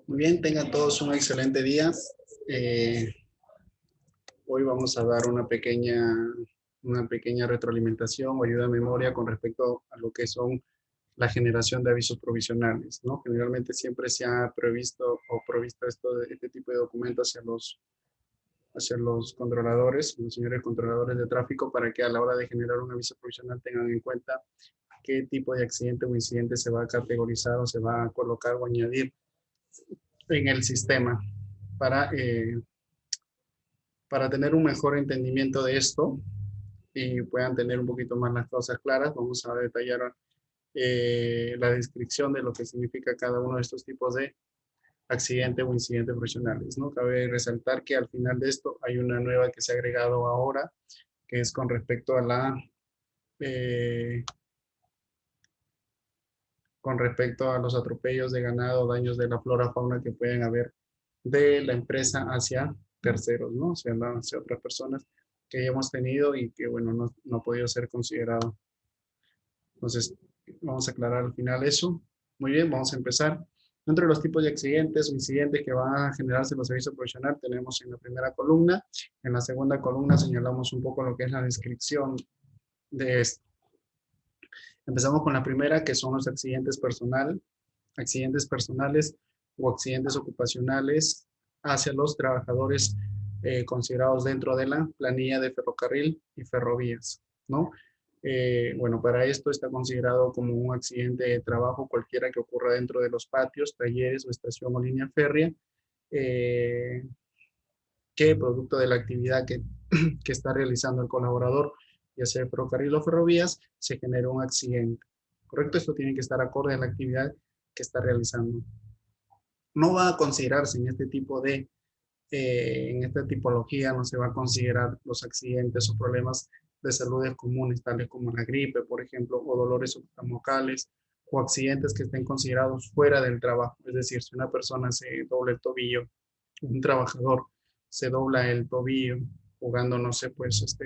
Muy bien, tengan todos un excelente día. Eh, Hoy vamos a dar una pequeña retroalimentación o ayuda a memoria con respecto a lo que son la generación de avisos provisionales, ¿no? Generalmente siempre se ha previsto o provisto este tipo de documentos hacia los controladores, los señores controladores de tráfico, para que a la hora de generar un aviso provisional tengan en cuenta qué tipo de accidente o incidente se va a categorizar o se va a colocar o añadir en el sistema para para tener un mejor entendimiento de esto y puedan tener un poquito más las cosas claras. Vamos a detallar la descripción de lo que significa cada uno de estos tipos de accidentes o incidentes profesionales, ¿no? Cabe resaltar que al final de esto hay una nueva que se ha agregado ahora, que es con respecto a eh, con respecto a los atropellos de ganado, daños de la flora, fauna que pueden haber de la empresa hacia terceros, ¿no? Hacia otras personas que ya hemos tenido y que, bueno, no ha podido ser considerado. Entonces, vamos a aclarar al final eso. Muy bien, vamos a empezar. Dentro de los tipos de accidentes o incidentes que van a generarse en los servicios profesionales, tenemos en la primera columna. En la segunda columna señalamos un poco lo que es la descripción de esto. Empezamos con la primera, que son los accidentes personales o accidentes ocupacionales hacia los trabajadores considerados dentro de la planilla de ferrocarril y ferrovías, ¿no? Bueno, para esto está considerado como un accidente de trabajo cualquiera que ocurra dentro de los patios, talleres o estación o línea férrea, eh, que producto de la actividad que está realizando el colaborador, ya sea ferrocarril o ferrovías, se genera un accidente. ¿Correcto? Esto tiene que estar acorde a la actividad que está realizando. No va a considerarse en esta tipología, no se va a considerar los accidentes o problemas de salud comunes, tales como la gripe, por ejemplo, o dolores estomacales, o accidentes que estén considerados fuera del trabajo. Es decir, si una persona se dobla el tobillo, un trabajador se dobla el tobillo jugando, no sé, pues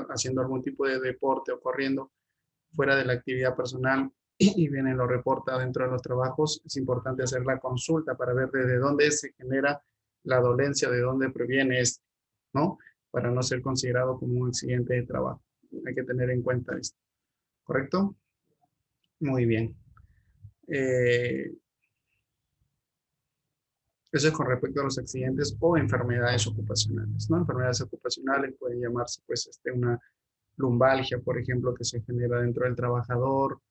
haciendo algún tipo de deporte o corriendo fuera de la actividad personal y viene y lo reporta dentro de los trabajos, es importante hacer la consulta para ver desde dónde se genera la dolencia, de dónde proviene esto, ¿no? Para no ser considerado como un accidente de trabajo. Hay que tener en cuenta esto, ¿correcto? Muy bien. Eh, Eso es con respecto a los accidentes o enfermedades ocupacionales, ¿no? Enfermedades ocupacionales pueden llamarse, pues, una lumbalgia, por ejemplo, que se genera dentro del trabajador.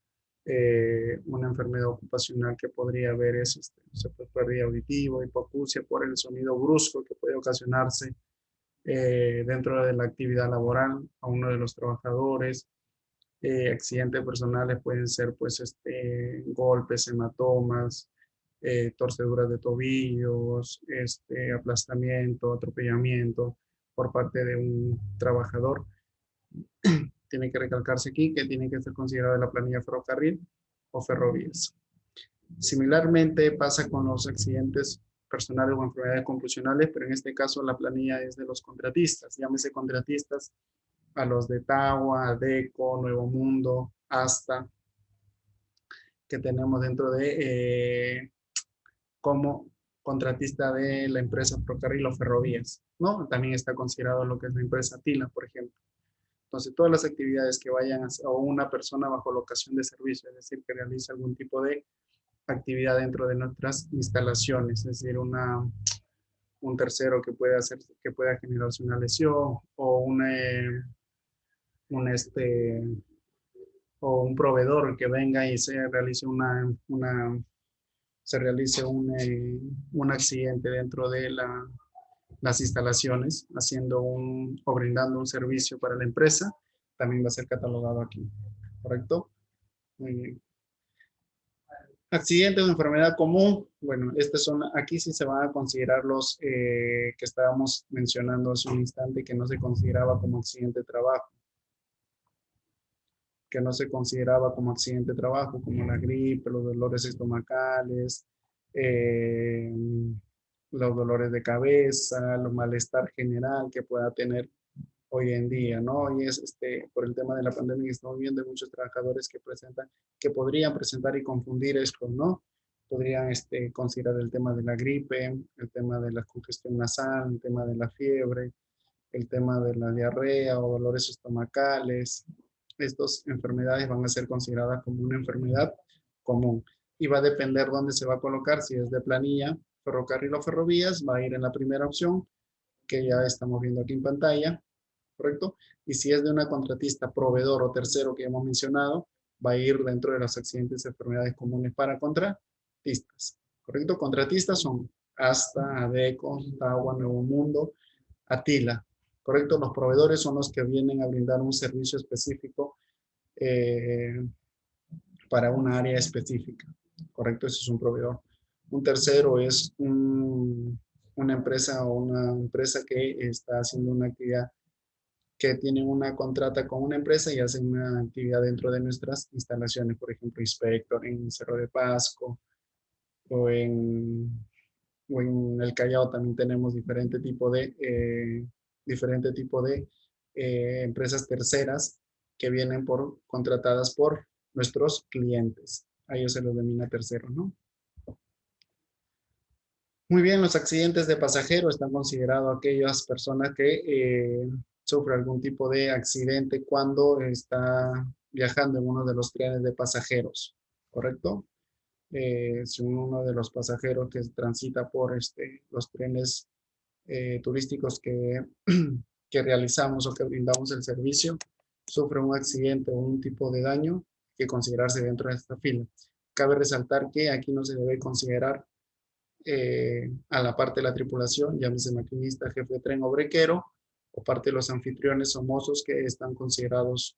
Una enfermedad ocupacional que podría haber es pérdida auditiva, hipoacusia por el sonido brusco que puede ocasionarse dentro de la actividad laboral a uno de los trabajadores. Accidentes personales pueden ser, pues, golpes, hematomas, torceduras de tobillos, aplastamiento, atropellamiento por parte de un trabajador. Tiene que recalcarse aquí que tiene que ser considerado en la planilla ferrocarril o ferrovías. Similarmente pasa con los accidentes personales o enfermedades compulsionales, pero en este caso la planilla es de los contratistas. Llámese contratistas a los de Tagua, Adeco, Nuevo Mundo, Asta, que tenemos dentro como contratista de la empresa Ferrocarril o Ferrovías, ¿no? También está considerado lo que es la empresa Tila, por ejemplo. Entonces, todas las actividades que vayan a una persona bajo locación de servicio, es decir, que realice algún tipo de actividad dentro de nuestras instalaciones, es decir, un tercero que pueda generarse una lesión o un, este, o un proveedor que venga y se realice un accidente dentro de las instalaciones, haciendo o brindando un servicio para la empresa, también va a ser catalogado aquí, ¿correcto? Muy bien. Accidente o enfermedad común, bueno, aquí sí se van a considerar los que estábamos mencionando hace un instante, que no se consideraba como accidente de trabajo, como la gripe, los dolores estomacales, eh, los dolores de cabeza, el malestar general que pueda tener hoy en día, ¿no? Y es por el tema de la pandemia que estamos viendo, hay muchos trabajadores que podrían presentar y confundir esto, ¿no? Podrían considerar el tema de la gripe, el tema de la congestión nasal, el tema de la fiebre, el tema de la diarrea o dolores estomacales. Estas enfermedades van a ser consideradas como una enfermedad común y va a depender dónde se va a colocar, si es de planilla, ferrocarril o ferrovías, va a ir en la primera opción que ya estamos viendo aquí en pantalla, ¿correcto? Y si es de una contratista, proveedor o tercero que hemos mencionado, va a ir dentro de los accidentes y enfermedades comunes para contratistas, ¿correcto? Contratistas son Asta, Adeco, Tawa, Nuevo Mundo, Atila, ¿correcto? Los proveedores son los que vienen a brindar un servicio específico eh, para una área específica, ¿correcto? Ese es un proveedor. Un tercero es una empresa o una empresa que está haciendo una actividad, que tiene una contrata con una empresa y hacen una actividad dentro de nuestras instalaciones, por ejemplo, Inspector en Cerro de Pasco o o en el Callao también tenemos diferente tipo de empresas terceras que vienen contratadas por nuestros clientes. A ellos se los denomina terceros, ¿no? Muy bien, los accidentes de pasajero están considerados aquellas personas que sufren algún tipo de accidente cuando está viajando en uno de los trenes de pasajeros, ¿correcto? Si uno de los pasajeros que transita por los trenes turísticos que realizamos o que brindamos el servicio, sufre un accidente o un tipo de daño que considerarse dentro de esta fila. Cabe resaltar que aquí no se debe considerar a la parte de la tripulación, llámese maquinista, jefe de tren o brequero, o parte de los anfitriones o mozos que están considerados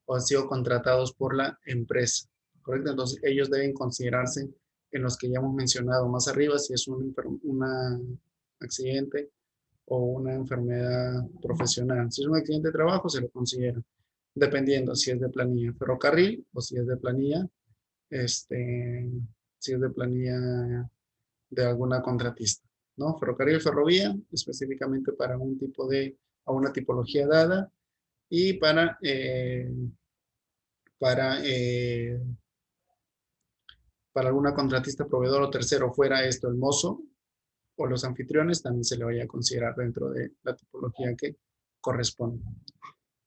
o han sido contratados por la empresa, ¿correcto? Entonces ellos deben considerarse en los que ya hemos mencionado más arriba, si es un accidente o una enfermedad profesional. Si es un accidente de trabajo, se lo considera, dependiendo si es de planilla ferrocarril o si es de planilla, si es de planilla de alguna contratista, ¿no? Ferrocarril, ferrovía, específicamente para un tipo a una tipología dada y para, eh, para alguna contratista, proveedor o tercero fuera esto el mozo o los anfitriones, también se le vaya a considerar dentro de la tipología que corresponde.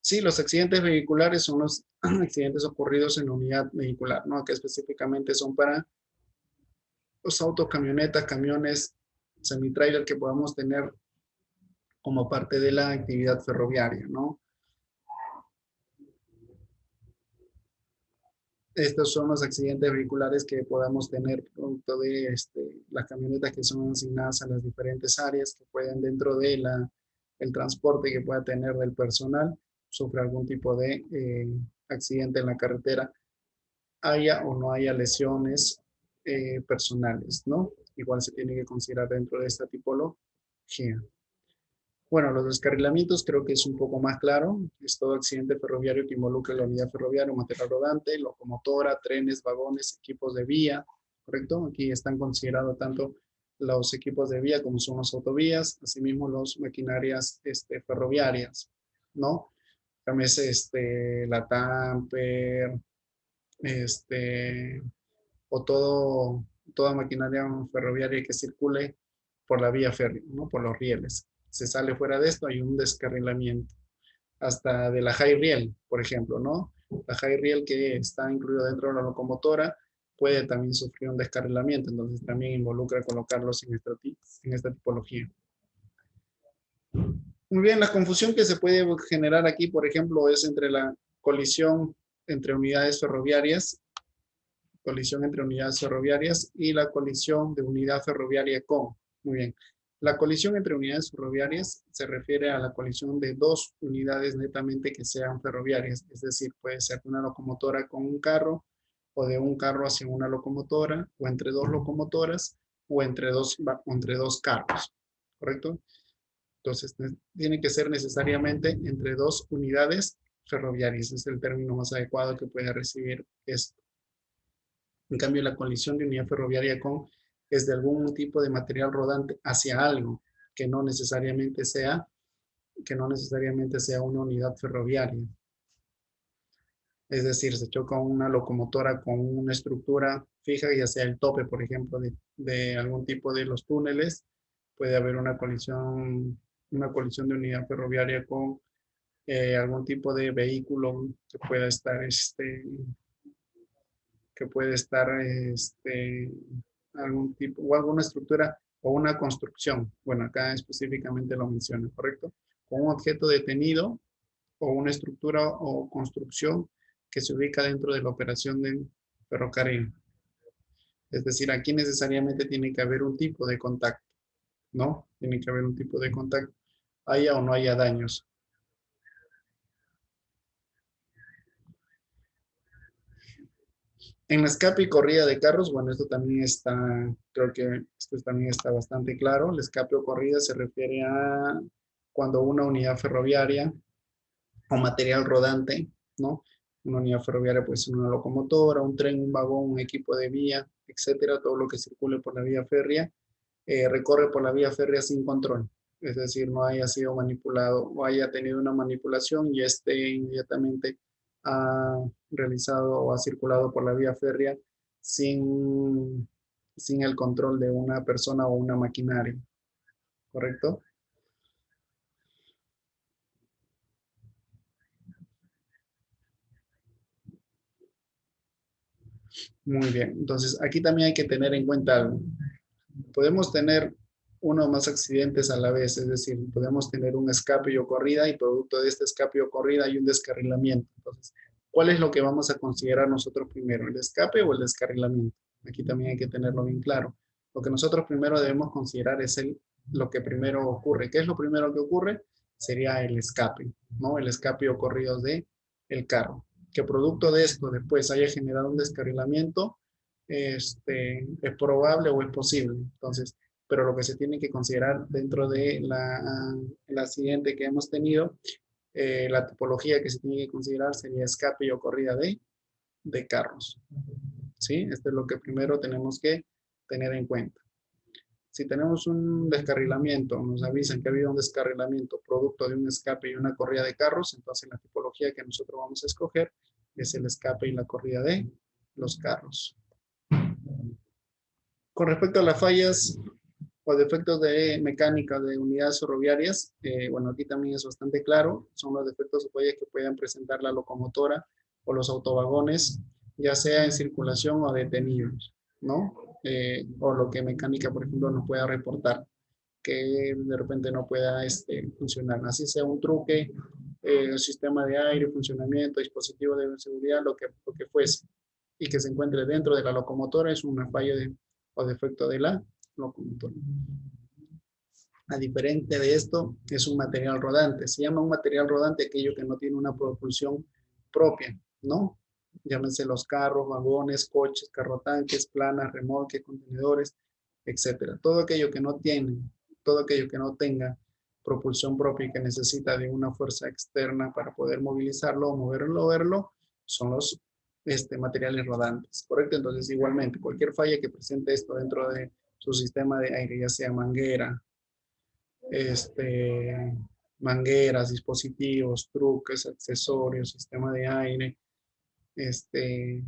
Sí, los accidentes vehiculares son los accidentes ocurridos en la unidad vehicular, ¿no? Que específicamente son para los autos, camionetas, camiones, semi-trailer que podamos tener como parte de la actividad ferroviaria, ¿no? Estos son los accidentes vehiculares que podamos tener producto de las camionetas que son asignadas a las diferentes áreas que pueden dentro de el transporte que pueda tener del personal, sufre algún tipo de accidente en la carretera, haya o no haya lesiones personales, ¿no? Igual se tiene que considerar dentro de esta tipología. Bueno, los descarrilamientos creo que es un poco más claro. Es todo accidente ferroviario que involucre la unidad ferroviaria, material rodante, locomotora, trenes, vagones, equipos de vía, ¿correcto? Aquí están considerados tanto los equipos de vía como son las autovías, asimismo las maquinarias ferroviarias, ¿no? Llámese la Tamper, este, o toda maquinaria ferroviaria que circule por la vía férrea, ¿no? Por los rieles. Se sale fuera de esto, hay un descarrilamiento. Hasta de la high riel, por ejemplo, ¿no? La high riel que está incluida dentro de la locomotora puede también sufrir un descarrilamiento, entonces también involucra colocarlos en esta tipología. Muy bien, la confusión que se puede generar aquí, por ejemplo, es entre la colisión entre unidades ferroviarias y la colisión de unidad ferroviaria con. Muy bien. La colisión entre unidades ferroviarias se refiere a la colisión de dos unidades netamente que sean ferroviarias, es decir, puede ser una locomotora con un carro o de un carro hacia una locomotora o entre dos locomotoras o entre dos carros, ¿correcto? Entonces, tiene que ser necesariamente entre dos unidades ferroviarias, es el término más adecuado que puede recibir esto. En cambio, la colisión de unidad ferroviaria con es de algún tipo de material rodante hacia algo que no necesariamente sea una unidad ferroviaria. Es decir, se choca una locomotora con una estructura fija, ya sea el tope, por ejemplo, de algún tipo de los túneles, puede haber una colisión de unidad ferroviaria con algún tipo de vehículo que puede estar algún tipo o alguna estructura o una construcción. Bueno, acá específicamente lo menciona, ¿correcto? Con un objeto detenido o una estructura o construcción que se ubica dentro de la operación del ferrocarril. Es decir, aquí necesariamente tiene que haber un tipo de contacto, ¿no? Tiene que haber un tipo de contacto, haya o no haya daños. En la escape y corrida de carros, bueno, esto también está, creo que esto también está bastante claro. El escape o corrida se refiere a cuando una unidad ferroviaria o material rodante, ¿no? Una unidad ferroviaria puede ser una locomotora, un tren, un vagón, un equipo de vía, etcétera, todo lo que circule por la vía férrea, recorre por la vía férrea sin control. Es decir, no haya sido manipulado o haya tenido una manipulación y esté inmediatamente ha realizado o ha circulado por la vía férrea sin, sin el control de una persona o una maquinaria, ¿correcto? Muy bien, entonces aquí también hay que tener en cuenta algo. Podemos tener uno o más accidentes a la vez, es decir, podemos tener un escape o corrida y producto de este escape o corrida hay un descarrilamiento. Entonces, ¿cuál es lo que vamos a considerar nosotros primero, el escape o el descarrilamiento? Aquí también hay que tenerlo bien claro. Lo que nosotros primero debemos considerar es lo que primero ocurre. ¿Qué es lo primero que ocurre? Sería el escape, ¿no? El escape ocurrido de el carro. Que producto de esto después haya generado un descarrilamiento, es probable o es posible. Entonces, pero lo que se tiene que considerar dentro de el accidente que hemos tenido, la tipología que se tiene que considerar sería escape o corrida de carros. ¿Sí? Esto es lo que primero tenemos que tener en cuenta. Si tenemos un descarrilamiento, nos avisan que ha habido un descarrilamiento producto de un escape y una corrida de carros, entonces la tipología que nosotros vamos a escoger es el escape y la corrida de los carros. Con respecto a las fallas o defectos de mecánica de unidades ferroviarias, bueno, aquí también es bastante claro, son los defectos o fallas que puedan presentar la locomotora o los autovagones, ya sea en circulación o detenidos, ¿no? O lo que mecánica, por ejemplo, nos pueda reportar, que de repente no pueda funcionar. Así sea un truque, sistema de aire, funcionamiento, dispositivo de seguridad, lo que fuese, y que se encuentre dentro de la locomotora es una falla o defecto de la locomotora. A diferente de esto, es un material rodante. Se llama un material rodante aquello que no tiene una propulsión propia, ¿no? Llámense los carros, vagones, coches, carrotanques, planas, remolques, contenedores, etcétera. Todo aquello que no tenga propulsión propia y que necesita de una fuerza externa para poder movilizarlo o moverlo, son los materiales rodantes, ¿correcto? Entonces, igualmente, cualquier falla que presente esto dentro de su sistema de aire, ya sea manguera, este, mangueras, dispositivos, truques, accesorios, sistema de aire, este,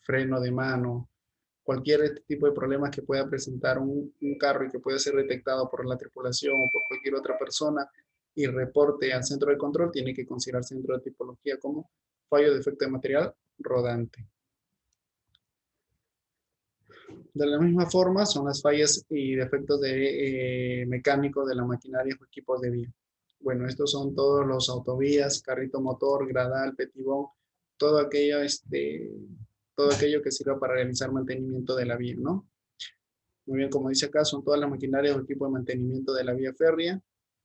freno de mano, cualquier tipo de problema que pueda presentar un carro y que pueda ser detectado por la tripulación o por cualquier otra persona y reporte al centro de control, tiene que considerarse dentro de tipología como fallo de defecto de material rodante. De la misma forma, son las fallas y defectos de mecánico de la maquinaria o equipos de vía. Bueno, estos son todos los autovías, carrito motor, gradal, petibón, todo aquello, todo aquello que sirva para realizar mantenimiento de la vía, ¿no? Muy bien, como dice acá, son todas las maquinarias o equipo de mantenimiento de la vía férrea.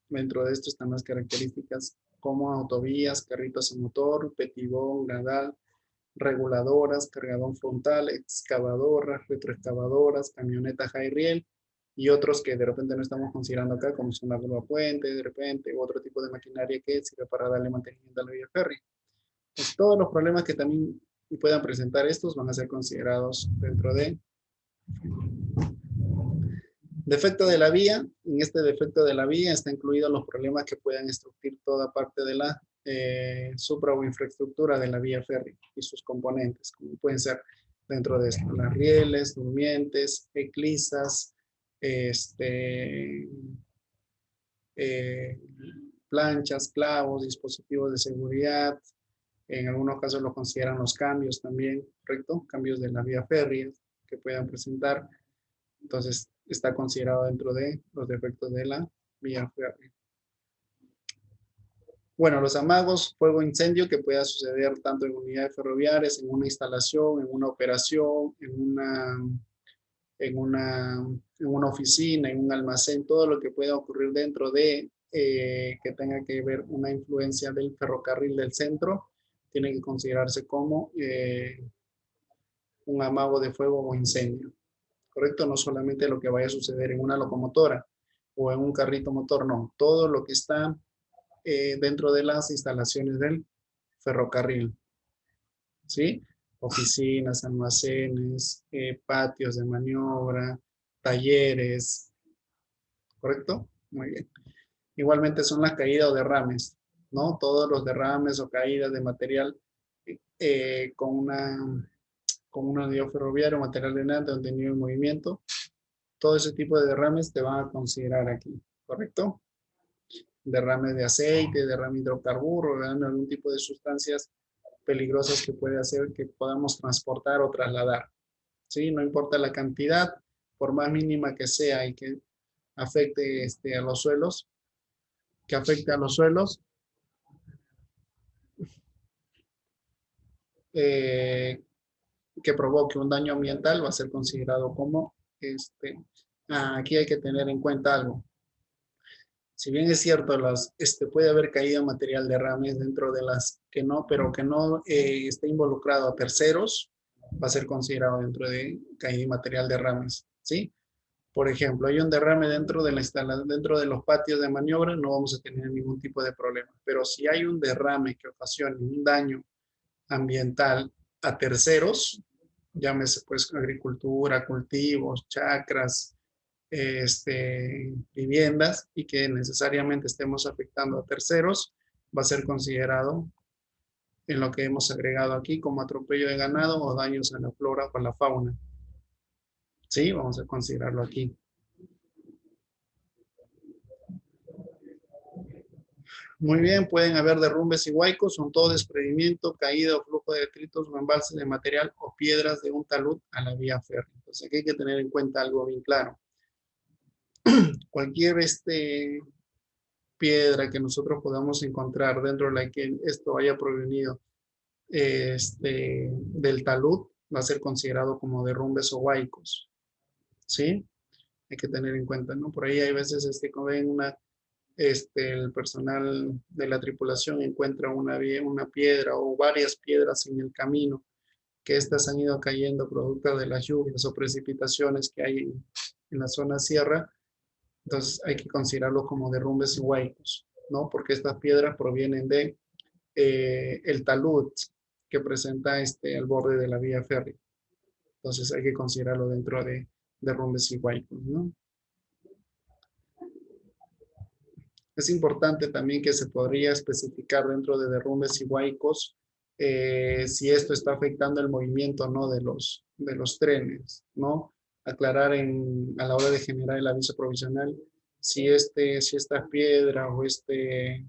Dentro de esto están las características como autovías, carritos a motor, petibón, gradal, reguladoras, cargador frontal, excavadoras, retroexcavadoras, camionetas high riel y otros que de repente no estamos considerando acá, como son la grúa puente, de repente, u otro tipo de maquinaria que sirve para darle mantenimiento a la vía férrea. Pues todos los problemas que también puedan presentar estos van a ser considerados dentro de defecto de la vía. En este defecto de la vía está incluido los problemas que puedan obstruir toda parte de la supra o infraestructura de la vía férrea y sus componentes, como pueden ser dentro de esto, las rieles, durmientes, eclisas, este, eh, planchas, clavos, dispositivos de seguridad. En algunos casos lo consideran los cambios también, ¿correcto? Cambios de la vía férrea que puedan presentar. Entonces, está considerado dentro de los defectos de la vía férrea. Bueno, los amagos, fuego, incendio que pueda suceder tanto en unidades ferroviarias, en una instalación, en una operación, en una oficina, en un almacén, todo lo que pueda ocurrir dentro de que tenga que ver una influencia del ferrocarril del centro, tiene que considerarse como un amago de fuego o incendio, ¿correcto? No solamente lo que vaya a suceder en una locomotora o en un carrito motor, no, todo lo que está dentro de las instalaciones del ferrocarril, ¿sí? Oficinas, almacenes, patios de maniobra, talleres, ¿correcto? Muy bien. Igualmente son las caídas o derrames, ¿no? Todos los derrames o caídas de material con una unidad ferroviaria o material de contenido en movimiento, todo ese tipo de derrames te van a considerar aquí, ¿correcto? Derrame de aceite, derrame de hidrocarburo, derrame de algún tipo de sustancias peligrosas que puede hacer que podamos transportar o trasladar. ¿Sí? No importa la cantidad, por más mínima que sea y que afecte a los suelos, que afecte a los suelos, eh, que provoque un daño ambiental va a ser considerado como, aquí hay que tener en cuenta algo. Si bien es cierto, puede haber caído material de derrames dentro de las que no, pero que no esté involucrado a terceros, va a ser considerado dentro de caída de material de derrames, ¿sí? Por ejemplo, hay un derrame dentro de los patios de maniobra, no vamos a tener ningún tipo de problema. Pero si hay un derrame que ocasione un daño ambiental a terceros, llámese pues agricultura, cultivos, chacras, viviendas, y que necesariamente estemos afectando a terceros, va a ser considerado en lo que hemos agregado aquí como atropello de ganado o daños a la flora o a la fauna. Sí, vamos a considerarlo aquí. Muy bien, pueden haber derrumbes y huaicos, son todo desprendimiento, caída o flujo de detritos o embalses de material o piedras de un talud a la vía férrea. Entonces aquí hay que tener en cuenta algo bien claro. Cualquier piedra que nosotros podamos encontrar dentro de la que esto haya provenido del talud va a ser considerado como derrumbes o huaicos, ¿sí? Hay que tener en cuenta, ¿no? Por ahí hay veces como ven el personal de la tripulación encuentra una piedra o varias piedras en el camino, que estas han ido cayendo producto de las lluvias o precipitaciones que hay en la zona sierra. Entonces hay que considerarlo como derrumbes y huaicos, ¿no? Porque estas piedras provienen de el talud que presenta al borde de la vía férrea. Entonces hay que considerarlo dentro de derrumbes y huaicos, ¿no? Es importante también que se podría especificar dentro de derrumbes y huaicos si esto está afectando el movimiento, ¿no? de los trenes, ¿no? Aclarar a la hora de generar el aviso provisional si esta piedra o este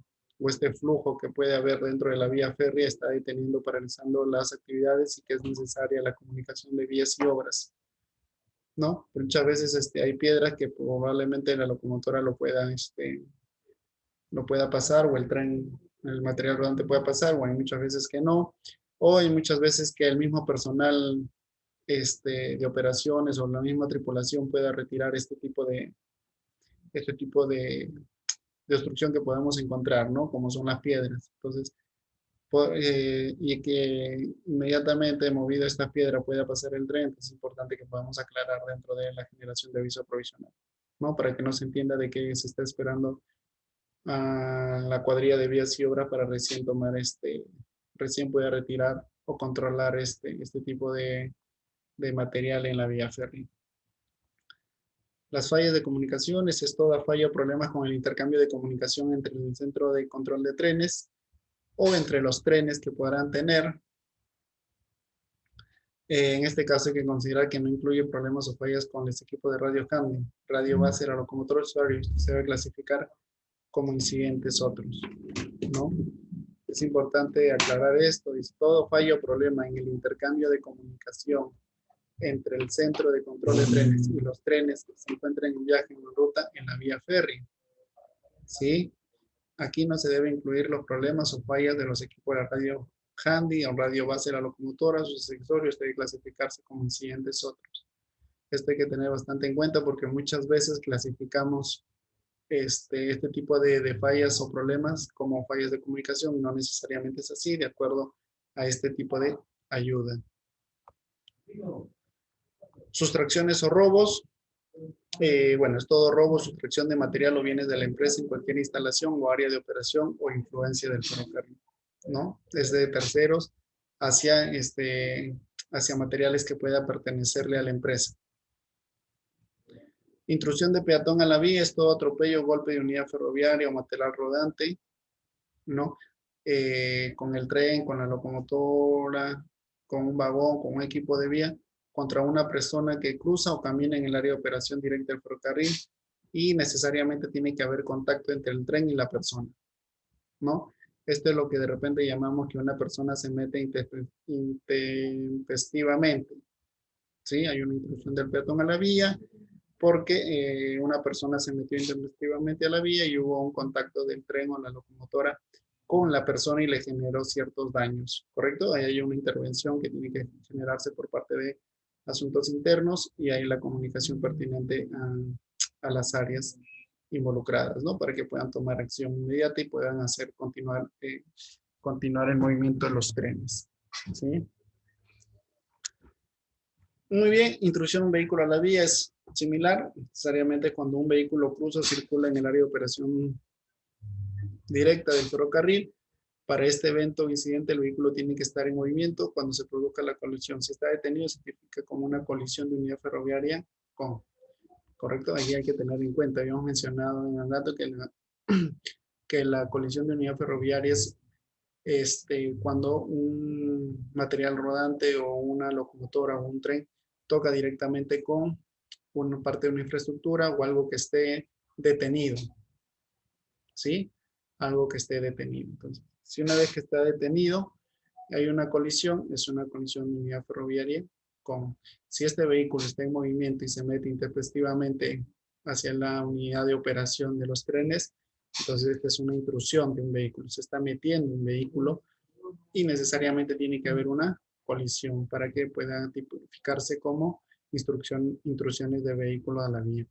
flujo que puede haber dentro de la vía férrea está deteniendo, paralizando las actividades y que es necesaria la comunicación de vías y obras, ¿no? Muchas veces hay piedras que probablemente la locomotora lo pueda pasar, o el tren, el material rodante pueda pasar, o hay muchas veces que no, o hay muchas veces que el mismo personal de operaciones o la misma tripulación pueda retirar este tipo de obstrucción que podemos encontrar, ¿no? Como son las piedras. Entonces, y que inmediatamente movido esta piedra pueda pasar el tren, es importante que podamos aclarar dentro de la generación de aviso provisional, ¿no? Para que no se entienda de que se está esperando a la cuadrilla de vías y obras para recién poder retirar o controlar este tipo de material en la vía férrea. Las fallas de comunicaciones es toda falla o problemas con el intercambio de comunicación entre el centro de control de trenes o entre los trenes que podrán tener. En este caso hay que considerar que no incluye problemas o fallas con este equipo de radio handling, radio base, la locomotora usuario, se debe clasificar como incidentes otros, ¿no? Es importante aclarar esto, dice, todo fallo o problema en el intercambio de comunicación entre el centro de control de trenes y los trenes que se encuentran en viaje en una ruta en la vía férrea, ¿sí? Aquí no se debe incluir los problemas o fallas de los equipos de la radio handy o radio base de la locomotora, sus accesorios debe clasificarse como incidentes otros. Esto hay que tener bastante en cuenta porque muchas veces clasificamos este tipo de fallas o problemas como fallas de comunicación. No necesariamente es así, de acuerdo a este tipo de ayuda. Sustracciones o robos. Bueno, es todo robo, sustracción de material o bienes de la empresa en cualquier instalación o área de operación o influencia del ferrocarril, ¿no? Desde terceros hacia, hacia materiales que pueda pertenecerle a la empresa. Intrusión de peatón a la vía es todo atropello, golpe de unidad ferroviaria o material rodante, ¿no? Con el tren, con la locomotora, con un vagón, con un equipo de vía, contra una persona que cruza o camina en el área de operación directa del ferrocarril y necesariamente tiene que haber contacto entre el tren y la persona, ¿no? Esto es lo que de repente llamamos que una persona se mete intempestivamente, ¿sí? Hay una intrusión del peatón a la vía porque una persona se metió intempestivamente a la vía y hubo un contacto del tren o la locomotora con la persona y le generó ciertos daños, ¿correcto? Ahí hay una intervención que tiene que generarse por parte de asuntos internos y hay la comunicación pertinente a las áreas involucradas, ¿no? Para que puedan tomar acción inmediata y puedan hacer continuar el movimiento de los trenes, ¿sí? Muy bien, intrusión de un vehículo a la vía es similar, necesariamente cuando un vehículo cruza o circula en el área de operación directa del ferrocarril. Para este evento o incidente, el vehículo tiene que estar en movimiento cuando se produzca la colisión. Si está detenido, se tipifica como una colisión de unidad ferroviaria con, ¿correcto? Ahí hay que tener en cuenta. Habíamos mencionado en el dato que la colisión de unidad ferroviaria es cuando un material rodante o una locomotora o un tren toca directamente con una parte de una infraestructura o algo que esté detenido, ¿sí? Algo que esté detenido. Entonces, si una vez que está detenido, hay una colisión, es una colisión de unidad ferroviaria con, si este vehículo está en movimiento y se mete intempestivamente hacia la unidad de operación de los trenes, entonces esta es una intrusión de un vehículo, se está metiendo un vehículo y necesariamente tiene que haber una colisión para que pueda tipificarse como intrusiones de vehículo a la vía.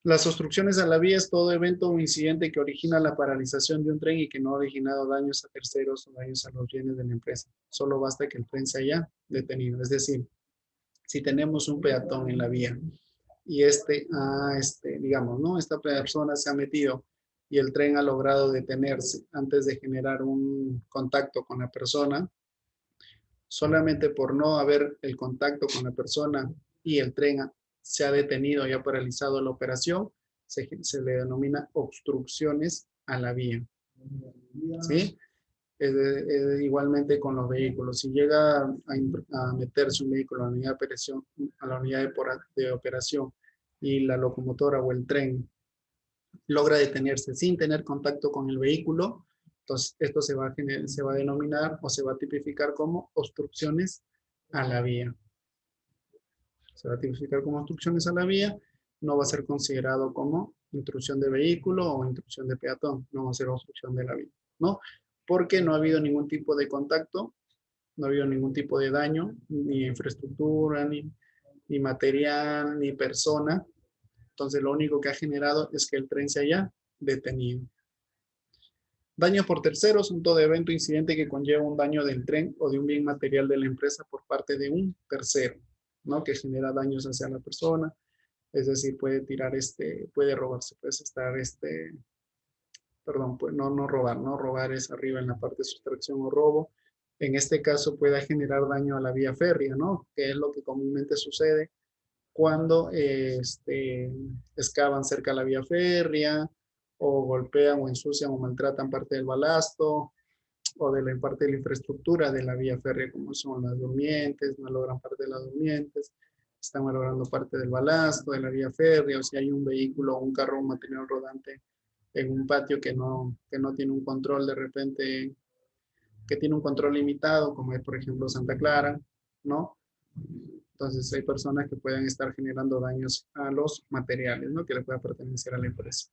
Las obstrucciones a la vía es todo evento o incidente que origina la paralización de un tren y que no ha originado daños a terceros o daños a los bienes de la empresa. Solo basta que el tren se haya detenido. Es decir, si tenemos un peatón en la vía y digamos, ¿no? Esta persona se ha metido y el tren ha logrado detenerse antes de generar un contacto con la persona, solamente por no haber el contacto con la persona y el tren se ha detenido y ha paralizado la operación, se le denomina obstrucciones a la vía. ¿Sí? Igualmente con los vehículos. Si llega a meterse un vehículo a la unidad de operación, de operación y la locomotora o el tren logra detenerse sin tener contacto con el vehículo, entonces esto se va a denominar o se va a tipificar como obstrucciones a la vía. Se va a tipificar como obstrucciones a la vía, no va a ser considerado como intrusión de vehículo o intrusión de peatón, no va a ser obstrucción de la vía, ¿no? Porque no ha habido ningún tipo de contacto, no ha habido ningún tipo de daño, ni infraestructura, ni material, ni persona. Entonces lo único que ha generado es que el tren se haya detenido. Daño por terceros, un todo evento o incidente que conlleva un daño del tren o de un bien material de la empresa por parte de un tercero, ¿no? Que genera daños hacia la persona, es decir, puede tirar puede robarse, puede estar perdón, pues no robar, ¿no? Robar es arriba en la parte de sustracción o robo. En este caso puede generar daño a la vía férrea, ¿no? Que es lo que comúnmente sucede cuando excavan cerca de la vía férrea o golpean o ensucian o maltratan parte del balasto o de la parte de la infraestructura de la vía férrea, como son las durmientes, malogran parte de las durmientes, están malogrando parte del balasto de la vía férrea, o si hay un vehículo o un carro, un material rodante en un patio que no tiene un control de repente, que tiene un control limitado, como es por ejemplo Santa Clara, ¿no? Entonces hay personas que pueden estar generando daños a los materiales, ¿no? Que le pueda pertenecer a la empresa.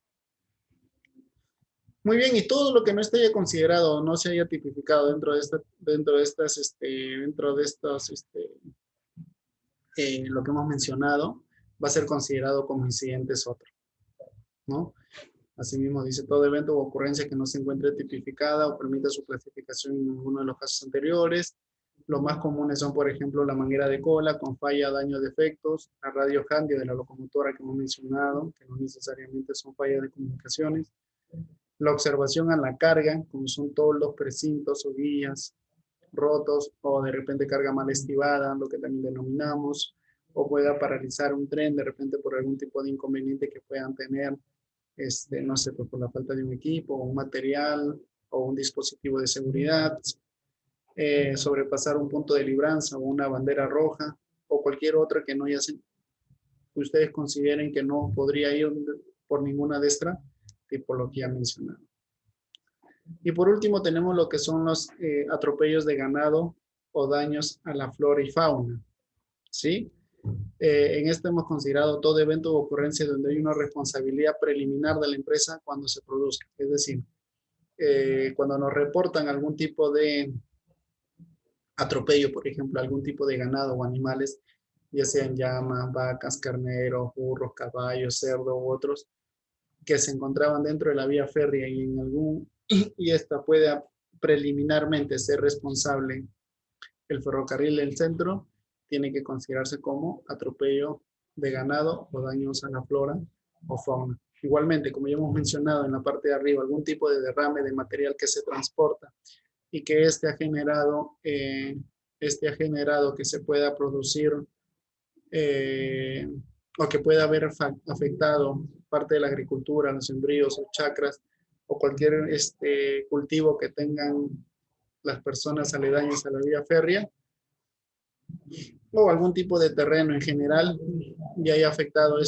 Muy bien, y todo lo que no esté ya considerado o no se haya tipificado dentro de estas, lo que hemos mencionado, va a ser considerado como incidentes otro, ¿no? Asimismo, dice todo evento o ocurrencia que no se encuentre tipificada o permita su clasificación en ninguno de los casos anteriores. Los más comunes son, por ejemplo, la manguera de cola con falla, daño, defectos, la radio handy de la locomotora que hemos mencionado, que no necesariamente son fallas de comunicaciones, la observación a la carga, como son toldos, precintos o guías rotos, o de repente carga mal estivada, lo que también denominamos, o pueda paralizar un tren de repente por algún tipo de inconveniente que puedan tener, no sé, pues por la falta de un equipo, o un material, o un dispositivo de seguridad, sobrepasar un punto de libranza o una bandera roja, o cualquier otra que no ya se, que ustedes consideren que no podría ir por ninguna de estas tipologías mencionadas. Y por último tenemos lo que son los atropellos de ganado o daños a la flora y fauna, ¿sí? En este hemos considerado todo evento o ocurrencia donde hay una responsabilidad preliminar de la empresa cuando se produzca. Es decir, cuando nos reportan algún tipo de atropello, por ejemplo, algún tipo de ganado o animales, ya sean llamas, vacas, carneros, burros, caballos, cerdo u otros, que se encontraban dentro de la vía férrea y esta puede preliminarmente ser responsable el ferrocarril del centro, tiene que considerarse como atropello de ganado o daños a la flora o fauna. Igualmente, como ya hemos mencionado en la parte de arriba, algún tipo de derrame de material que se transporta y que este ha generado que se pueda producir o que pueda haber afectado parte de la agricultura, los sembríos o chacras o cualquier cultivo que tengan las personas aledañas a la vía férrea o algún tipo de terreno en general y haya afectado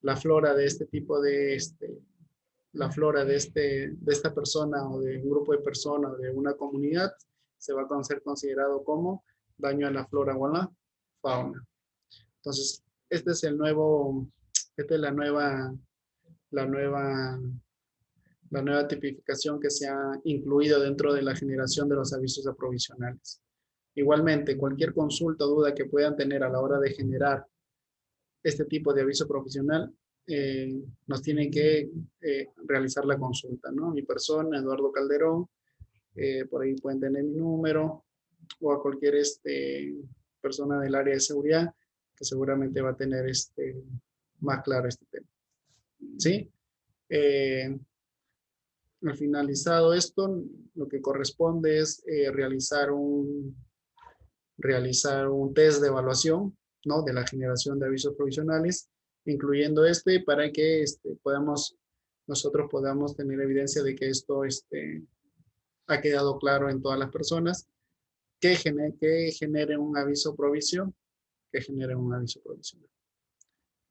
la flora de este tipo la flora de esta persona o de un grupo de personas o de una comunidad, se va a ser considerado como daño a la flora o a la fauna. Entonces, este es esta es la nueva, la nueva tipificación que se ha incluido dentro de la generación de los avisos aprovisionales. Igualmente, cualquier consulta o duda que puedan tener a la hora de generar este tipo de aviso profesional, nos tienen que realizar la consulta, ¿no? Mi persona, Eduardo Calderón, por ahí pueden tener mi número, o a cualquier persona del área de seguridad que seguramente va a tener más claro este tema. ¿Sí? Al finalizado esto, lo que corresponde es realizar un test de evaluación, ¿no? De la generación de avisos provisionales, incluyendo para que nosotros podamos tener evidencia de que esto ha quedado claro en todas las personas que generen un aviso provisional, que generen un aviso provisional.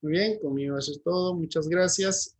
Muy bien, conmigo eso es todo. Muchas gracias.